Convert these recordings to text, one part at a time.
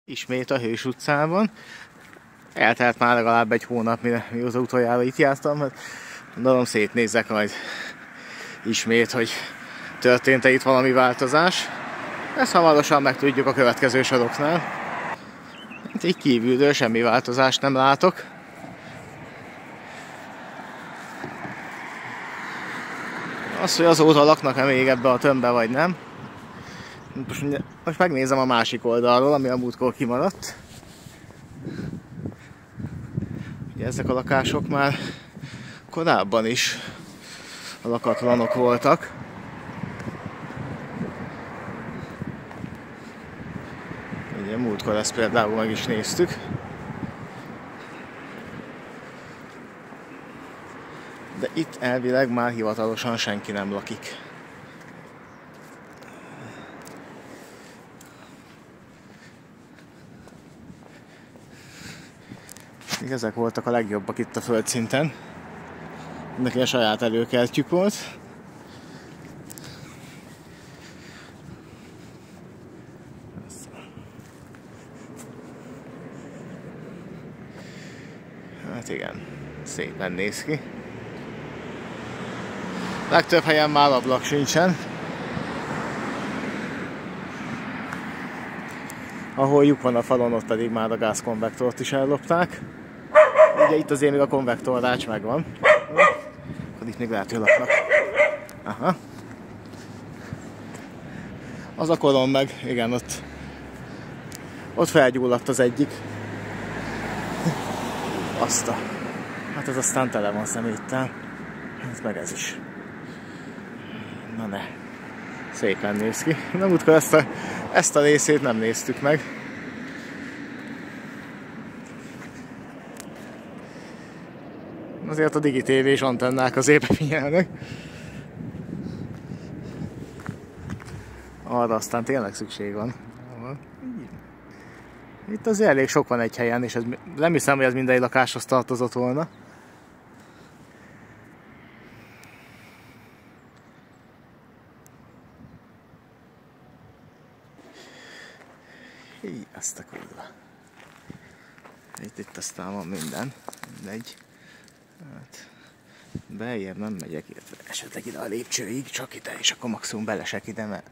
Ismét a Hős utcában. Eltelt már legalább egy hónap, mióta utoljára itt jártam, mert gondolom szétnézzek majd ismét, hogy történt-e itt valami változás. Ezt hamarosan megtudjuk a következő soroknál. Itt így kívülről semmi változást nem látok. Az, hogy azóta laknak-e még ebbe a tömbbe, vagy nem. Most megnézem a másik oldalról, ami a múltkor kimaradt. Ugye ezek a lakások már korábban is a lakatlanok voltak. Ugye múltkor ezt például meg is néztük. De itt elvileg már hivatalosan senki nem lakik. Ezek voltak a legjobbak itt a földszinten. Neki a saját előkertjük volt. Hát igen, szépen néz ki. Legtöbb helyen már ablak sincsen. Ahol lyuk van a falon, ott pedig már a gázkonvektort is ellopták. Ugye itt azért még a konvektorrács megvan. Akkor itt még lehet, hogy laknak. Aha. Az a koron meg, igen, ott felgyulladt az egyik. Hát ez aztán tele van szeméttel. Ez meg ez is. Na ne. Szépen néz ki. Na múltkor ezt a részét nem néztük meg. Azért a digitévés antennák azért befigyelnek. Arra aztán tényleg szükség van. Itt azért elég sok van egy helyen, és ez, nem hiszem, hogy ez minden lakáshoz tartozott volna. Hí, azt a kurva. Itt aztán van minden. Mindegy. Hát, beljebb nem megyek, illetve esetleg ide a lépcsőig, csak ide, és akkor maximum belesek ide, mert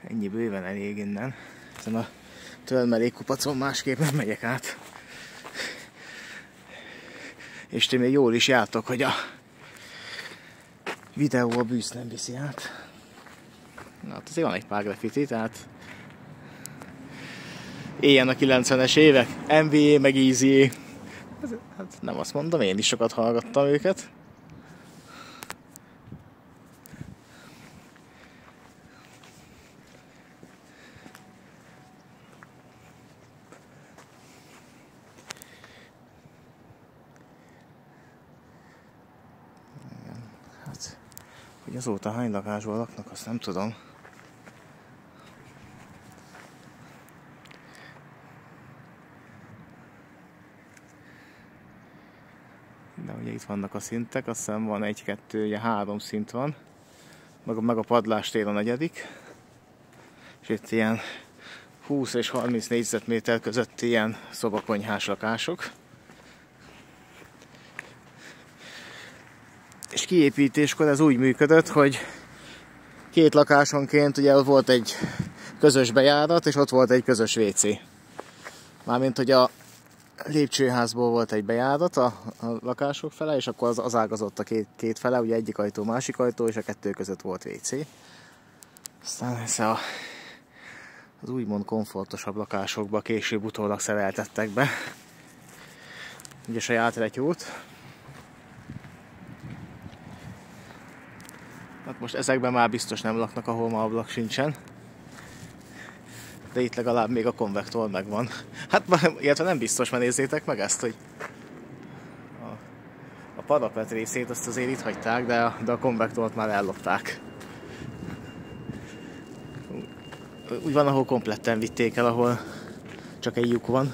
ennyi bőven elég innen. Ezen a tölmelékkupacon másképp nem megyek át. És ti még jól is jártok, hogy a videó a bűzt nem viszi át. Na, hát azért van egy pár graffiti, tehát éljen a 90-es évek, MVA meg Easy. Hát nem azt mondom, én is sokat hallgattam őket. Hát, hogy azóta hány lakásból laknak, azt nem tudom. De ugye itt vannak a szintek, azt hiszem van 1, 2, ugye 3 szint van. Meg a padlástér a negyedik. És itt ilyen 20 és 30 négyzetméter között ilyen szobakonyhás lakások. És kiépítéskor ez úgy működött, hogy 2 lakásonként ugye volt egy közös bejárat, és ott volt egy közös WC. Mármint, hogy a lépcsőházból volt egy bejárat a lakások fele, és akkor az ágazott a két fele, ugye egyik ajtó, másik ajtó, és a kettő között volt WC. Aztán ez az úgymond komfortosabb lakásokba később utólag szereltettek be. Ugye saját retyót. Hát most ezekben már biztos nem laknak, ahol ma ablak sincsen. De itt legalább még a konvektor megvan. Hát illetve nem biztos, mert nézzétek meg ezt, hogy a parapet részét azt azért itt hagyták, de a konvektort már ellopták. Úgy van, ahol kompletten vitték el, ahol csak egy lyuk van.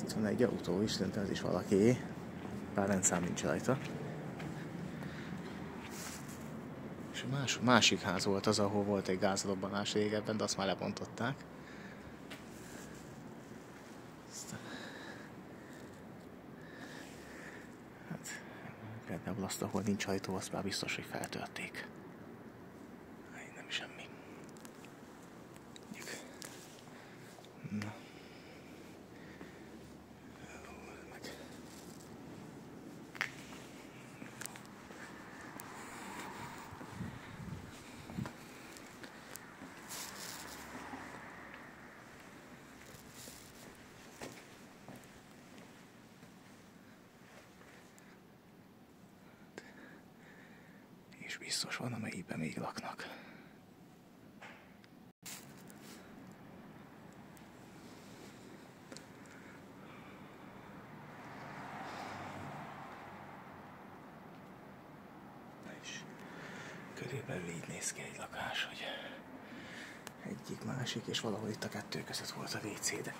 Itt van egy autó is, szerintem ez is valakié. Bár rendszám nincs rajta. És Másik ház volt az, ahol volt egy gázrobbanás régebben, de azt már lebontották. Hát, például azt, ahol nincs ajtó, azt már biztos, hogy feltörték. Nem semmi. Na. És biztos van, amelyikben még laknak. És körülbelül így néz ki egy lakás, hogy egyik, másik, és valahol itt a kettő között volt a WC, de...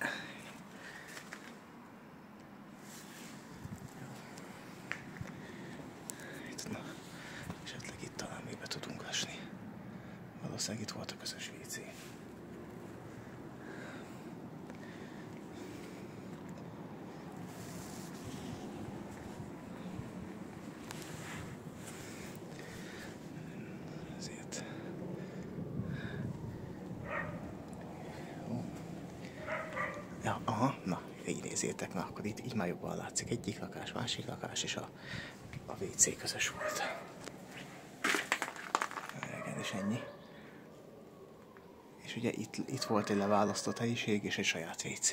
Esetleg itt talán még be tudunk esni. Valószínűleg itt volt a közös WC. Ezért... Ja, aha, na, így nézzétek, na, akkor itt így már jobban látszik. Egyik lakás, másik lakás, és a WC közös volt. Igen, és ennyi. És ugye itt volt egy leválasztott helyiség és egy saját WC.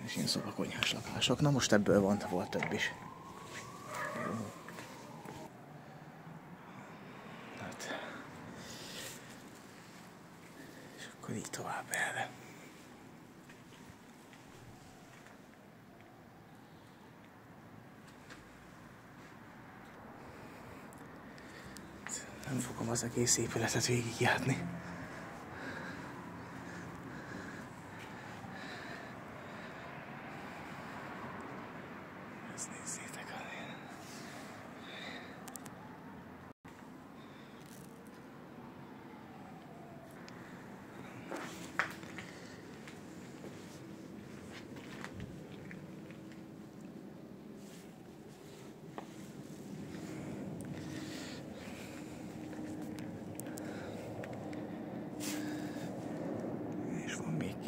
És ilyen szobakonyhás lakások. Na most ebből volt több is. Hát. És akkor így tovább erre. Nem fogom az egész épületet végigjárni. Ezt nézzétek el.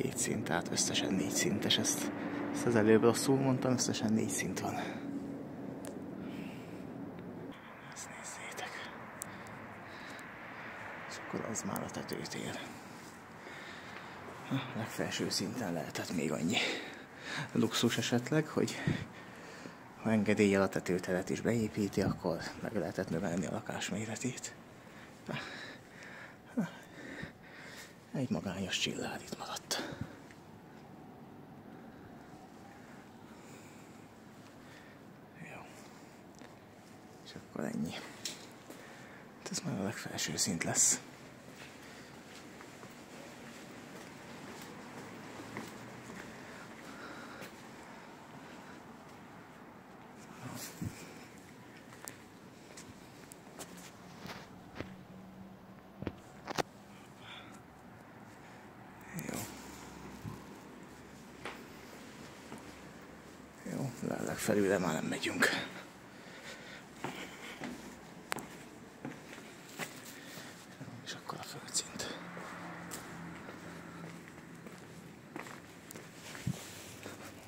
Két szint, tehát összesen 4 szintes, ezt az előbb rosszul mondtam, összesen 4 szint van. Ezt nézzétek. És akkor az már a tetőt ér. A legfelső szinten lehetett még annyi luxus esetleg, hogy ha engedéllyel a tetőteret is beépíti, akkor meg lehetett növelni a lakás méretét. Egy magányos csillád itt maradt. Jó. És akkor ennyi. Ez már a legfelső szint lesz. Legfelülre már nem megyünk. És akkor a földszint.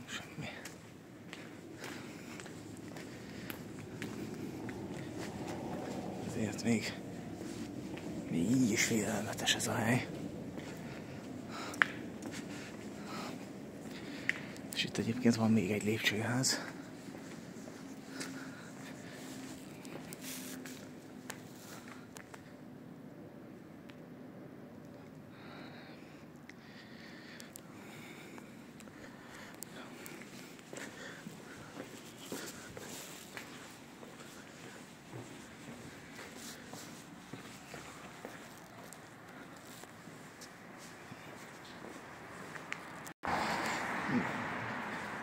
Semmi. Ezért még így is félelmetes ez a hely. És itt egyébként van még egy lépcsőház.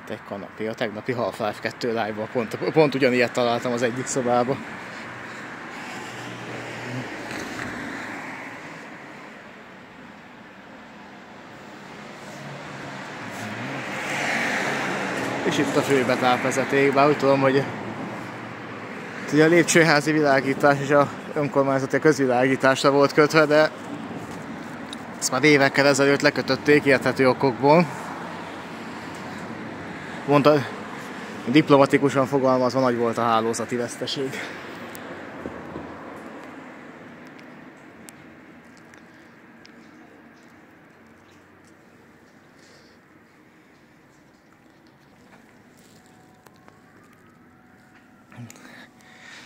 Egy kanapé, a tegnapi Half-Life 2 live-ban pont ugyanilyet találtam az egyik szobába. És itt a főbetápvezeték, bár úgy tudom, hogy ugye a lépcsőházi világítás és a önkormányzati közvilágításra volt kötve, de ezt már évekkel ezelőtt lekötötték érthető okokból. Mondta, diplomatikusan fogalmazva nagy volt a hálózati veszteség.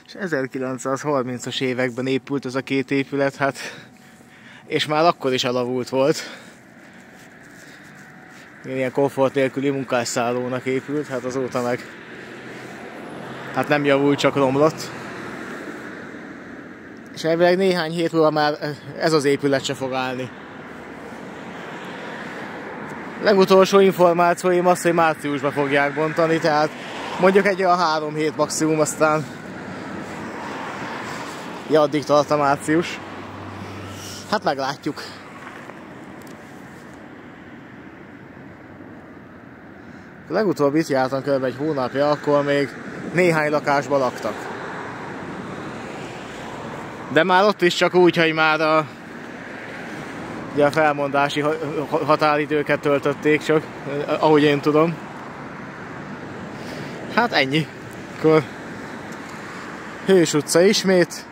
És 1930-as években épült ez a két épület, hát, és már akkor is elavult volt. Ilyen komfort nélküli munkásszállónak épült, hát azóta meg hát nem javult, csak romlott. És elvileg néhány hét múlva már ez az épület se fog állni. Legutolsó információim az, hogy márciusban fogják bontani, tehát mondjuk egy olyan 3 hét maximum, aztán ja, addig tart a március. Hát meglátjuk. Legutóbb itt jártam kb. Egy hónapja, akkor még néhány lakásban laktak. De már ott is csak úgy, hogy már ugye a felmondási határidőket töltötték csak, ahogy én tudom. Hát ennyi. Akkor Hős utca ismét.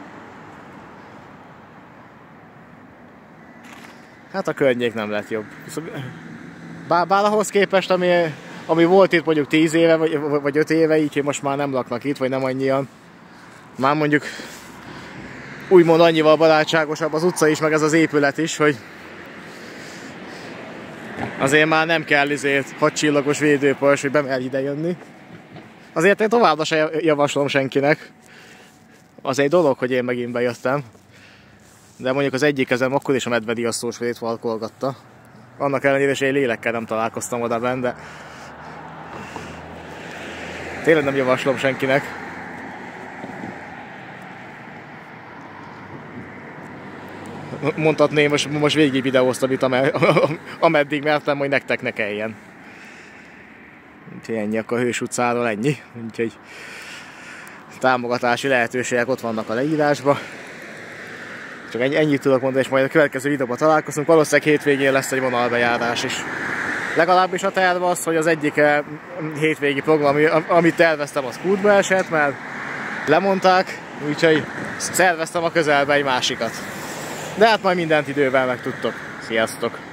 Hát a környék nem lett jobb. Bár ahhoz képest, ami volt itt mondjuk 10 éve, vagy 5 éve, így most már nem laknak itt, vagy nem annyian. Már mondjuk úgymond annyival barátságosabb az utca is, meg ez az épület is, hogy azért már nem kell 6 csillagos védőpars, hogy bemerj ide jönni. Azért én továbbra sem javaslom senkinek. Az egy dolog, hogy én megint bejöttem. De mondjuk az egyik kezem akkor is a medvediasztós vét valkolgatta. Annak ellenére, hogy én lélekkel nem találkoztam oda benne, de tényleg nem javaslom senkinek. Mondhatném, most végig videóztam itt, ameddig mertem, hogy nektek ne kelljen. Úgyhogy ennyi, akkor a Hős utcáról ennyi. Úgyhogy támogatási lehetőségek ott vannak a leírásban. Csak ennyit tudok mondani, és majd a következő videóban találkozunk. Valószínűleg hétvégén lesz egy vonalbejárás is. Legalábbis a terv az, hogy az egyik hétvégi program, amit terveztem, az kútba esett, mert lemondták, úgyhogy szerveztem a közelbe egy másikat. De hát majd mindent idővel megtudtok. Sziasztok!